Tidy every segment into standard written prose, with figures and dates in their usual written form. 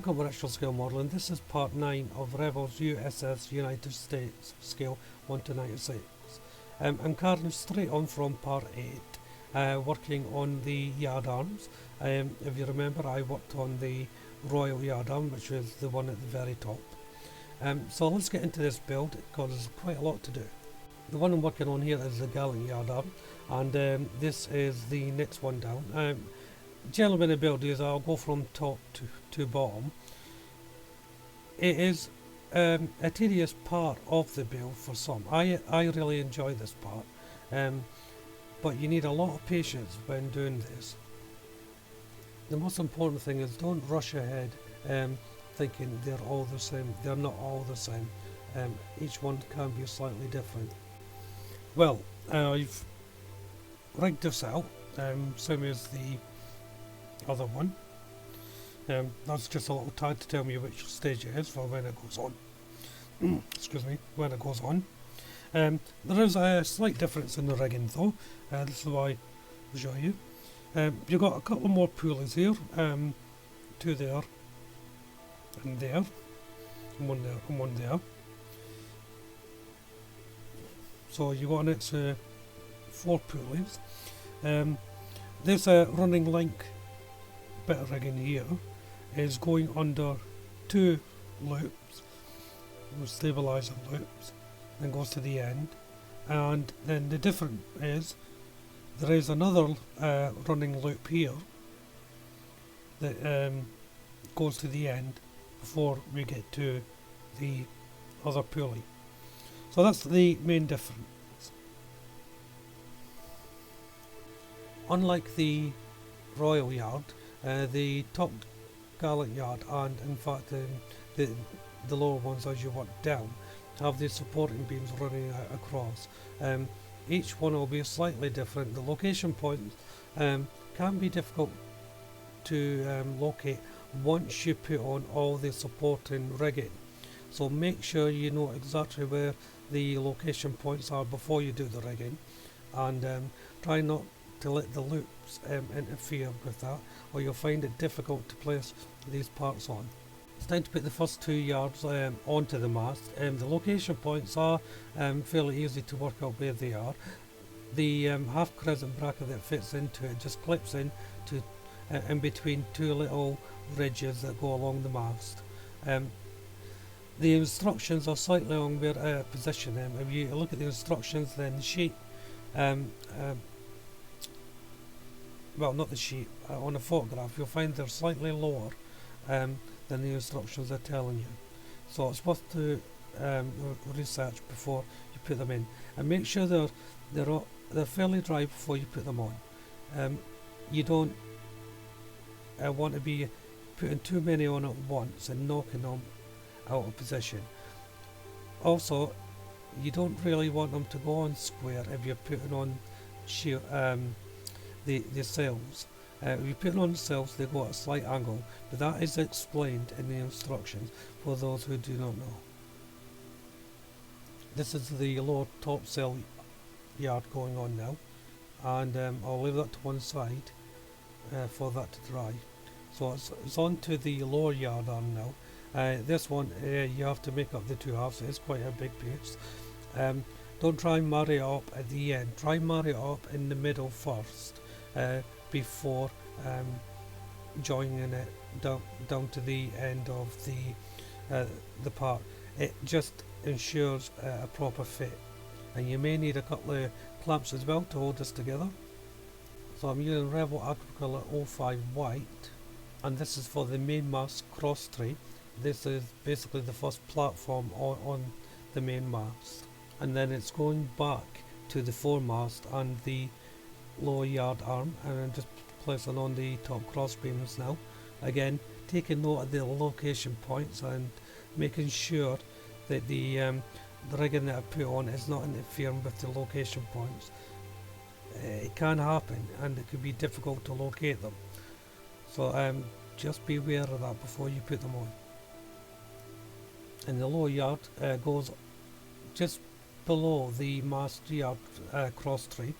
Welcome to Actual Scale Modelling. This is part 9 of Revell's USS United States scale 1 to 96. I'm carrying straight on from part 8, working on the yard arms. If you remember, I worked on the Royal Yard Arm, which is the one at the very top. So let's get into this build because there's quite a lot to do. The one I'm working on here is the Gallant Yard Arm, and this is the next one down. Generally when I build these, I'll go from top to bottom. It is a tedious part of the build for some. I really enjoy this part, but you need a lot of patience when doing this. The most important thing is don't rush ahead thinking they're all the same. They're not all the same. Each one can be slightly different. Well, I've rigged this out, same as the other one. That's just a little tag to tell me which stage it is for when it goes on. Excuse me, when it goes on. There is a slight difference in the rigging though. This is why I'll show you. You've got a couple more pulleys here, two there, and there, and one there, and one there. So you got an extra 4 pulleys. This running link bit of rigging here is going under 2 loops, stabilizer loops, and goes to the end. And then the difference is there is another running loop here that goes to the end before we get to the other pulley. So that's the main difference. Unlike the Royal Yard, the top Gallant Yard and in fact the lower ones as you work down have these supporting beams running across. Each one will be slightly different. The location points can be difficult to locate once you put on all the supporting rigging. So make sure you know exactly where the location points are before you do the rigging, and try not to let the loops interfere with that, or you'll find it difficult to place these parts on. It's time to put the first 2 yards onto the mast. The location points are fairly easy to work out where they are. The half crescent bracket that fits into it just clips in to in between 2 little ridges that go along the mast. The instructions are slightly on where position them. If you look at the instructions, then the sheet, well, not the sheet, on a photograph, you'll find they're slightly lower than the instructions are telling you. So it's worth to research before you put them in, and make sure they're fairly dry before you put them on. You don't want to be putting too many on at once and knocking them out of position. Also, you don't really want them to go on square if you're putting on sheer the sails. If you put on the sails, they go at a slight angle, but that is explained in the instructions for those who do not know. This is the lower top sail yard going on now, and I'll leave that to one side for that to dry. So it's on to the lower yard arm now. This one you have to make up the 2 halves. It's quite a big piece. Don't try and marry it up at the end. Try and marry it up in the middle first, before joining it down to the end of the part. It just ensures a proper fit, and you may need a couple of clamps as well to hold this together. So I'm using Revell Agricolor 05 white, and this is for the main mast cross tree. This is basically the first platform on the main mast, and then it's going back to the foremast and the lower yard arm, and I'm just placing on the top cross beams now. Again, taking note of the location points and making sure that the rigging that I put on is not interfering with the location points. It can happen, and it can be difficult to locate them, so just be aware of that before you put them on. And the lower yard goes just below the mast yard cross tree,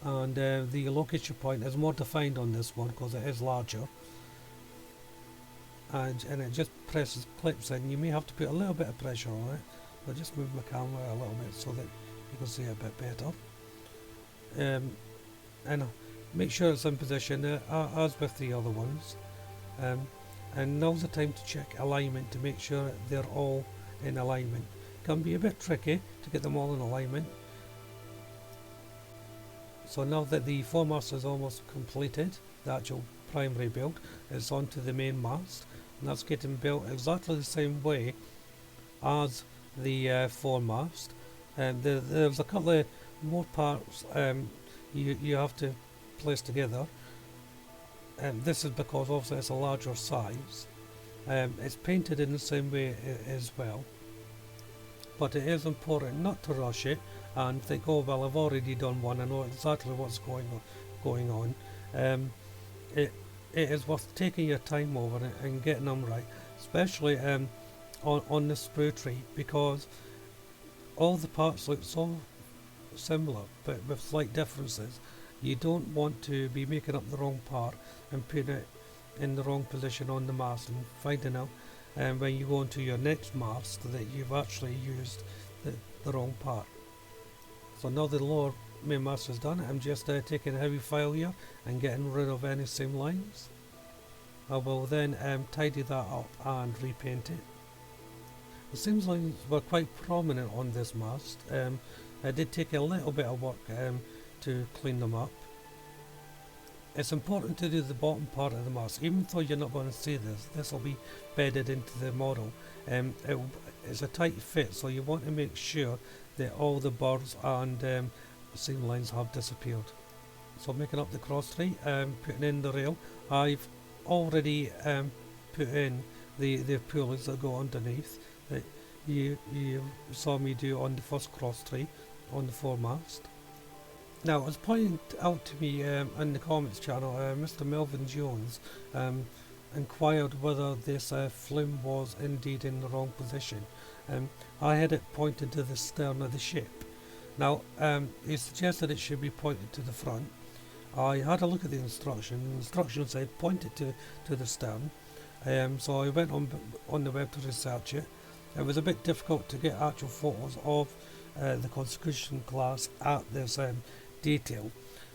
and the location point is more defined on this one because it is larger. and it just presses clips in. You may have to put a little bit of pressure on it. I'll just move my camera a little bit so that you can see it a bit better. And make sure it's in position as with the other ones. And now's the time to check alignment to make sure they're all in alignment. Can be a bit tricky to get them all in alignment. So now that the foremast is almost completed, the actual primary build is onto the main mast, and that's getting built exactly the same way as the foremast. And there's a couple of more parts you have to place together, and this is because obviously it's a larger size. It's painted in the same way as well, but it is important not to rush it and think, oh well, I've already done one, I know exactly what's going on. It is worth taking your time over it and getting them right, especially on the sprue tree, because all the parts look so similar but with slight differences. You don't want to be making up the wrong part and putting it in the wrong position on the mast and finding out when you go into your next mast that you've actually used the wrong part. So now the lower main mast is done, I'm just taking a heavy file here and getting rid of any seam lines. I will then tidy that up and repaint it. The seam lines were quite prominent on this mast. It did take a little bit of work to clean them up. It's important to do the bottom part of the mast, even though you're not going to see this will be bedded into the model. It's a tight fit, so you want to make sure that all the burrs and seam lines have disappeared. So making up the cross tree, putting in the rail. I've already put in the pulleys that go underneath that you saw me do on the first cross tree on the foremast. Now, it was pointed out to me in the comments channel, Mr. Melvin Jones inquired whether this flume was indeed in the wrong position. I had it pointed to the stern of the ship. Now, he suggested it should be pointed to the front. I had a look at the instruction. The instruction said point it to the stern. So I went on the web to research it. It was a bit difficult to get actual photos of the Conscription class at this detail,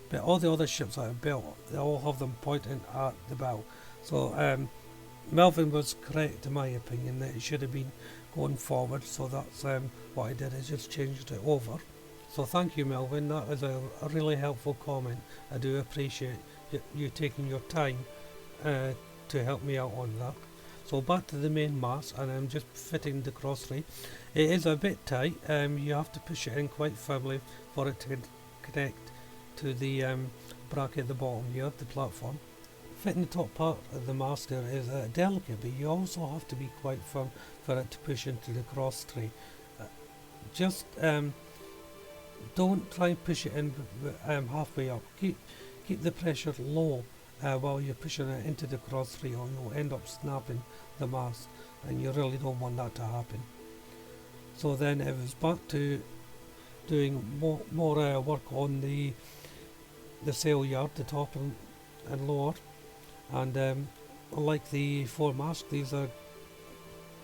but all the other ships I have built, they all have them pointing at the bow. So Melvin was correct in my opinion that it should have been going forward, so that's what I did, I just changed it over. So thank you, Melvin, that was a really helpful comment. I do appreciate you taking your time to help me out on that. So back to the main mast, and I'm just fitting the cross tree. It is a bit tight, you have to push it in quite firmly for it to connect to the bracket at the bottom here, the platform. Fitting the top part of the mast there is delicate, but you also have to be quite firm for it to push into the cross tree. Just don't try and push it in halfway up. Keep the pressure low while you're pushing it into the cross tree, or you'll end up snapping the mast, and you really don't want that to happen. So then it was back to doing more work on the sail yard, the top and lower, and like the foremast, these are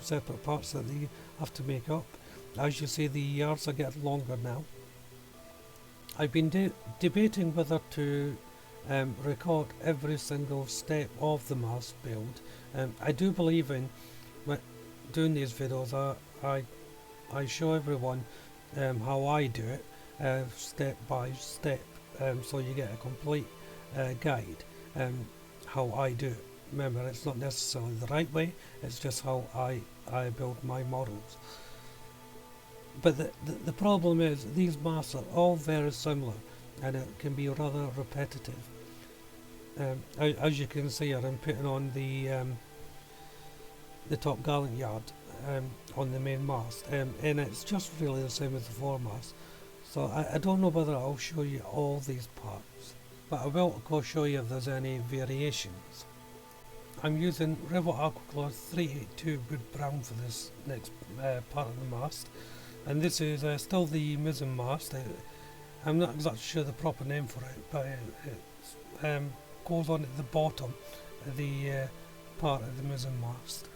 separate parts that you have to make up. As you see, the yards are getting longer now. I've been debating whether to record every single step of the mast build. I do believe in doing these videos. I show everyone how I do it, step by step, so you get a complete guide how I do it. Remember, it's not necessarily the right way, it's just how I build my models. But the problem is these masts are all very similar, and it can be rather repetitive. As you can see here, I'm putting on the top gallant yard on the main mast, and it's just really the same as the foremast. So I don't know whether I'll show you all these parts, but I will of course show you if there's any variations. I'm using Revell Aquacloth 382 wood brown for this next part of the mast, and this is still the mizzen mast. I'm not exactly sure the proper name for it, but it goes on at the bottom of the part of the mizzen mast.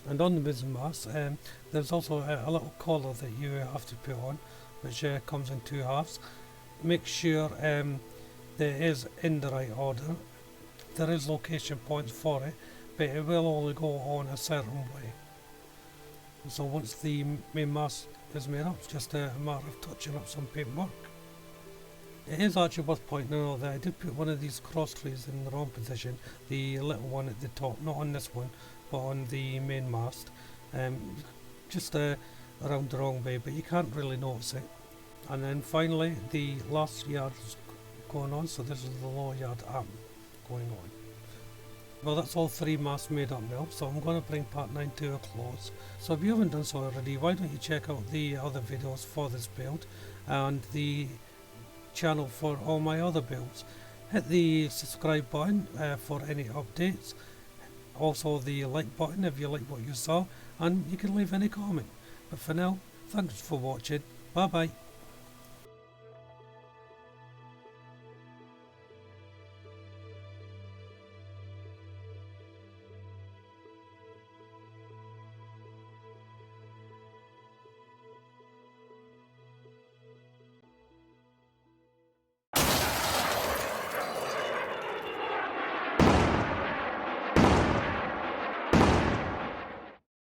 And on the mizzen mast, there's also a little collar that you have to put on, which comes in two halves. Make sure that it is in the right order. There is location points for it, but it will only go on a certain way. So once the main mast is made up, it's just a matter of touching up some paintwork. It is actually worth pointing out that I did put one of these cross trees in the wrong position, the little one at the top, not on this one, but on the main mast, just around the wrong way, but you can't really notice it. And then finally the last yard is going on, so this is the lower yard arm going on. Well, that's all three masts made up now, so I'm going to bring part 9 to a close. So if you haven't done so already, why don't you check out the other videos for this build and the channel for all my other builds. Hit the subscribe button for any updates, also the like button if you like what you saw, and you can leave any comment. But for now, thanks for watching, bye bye.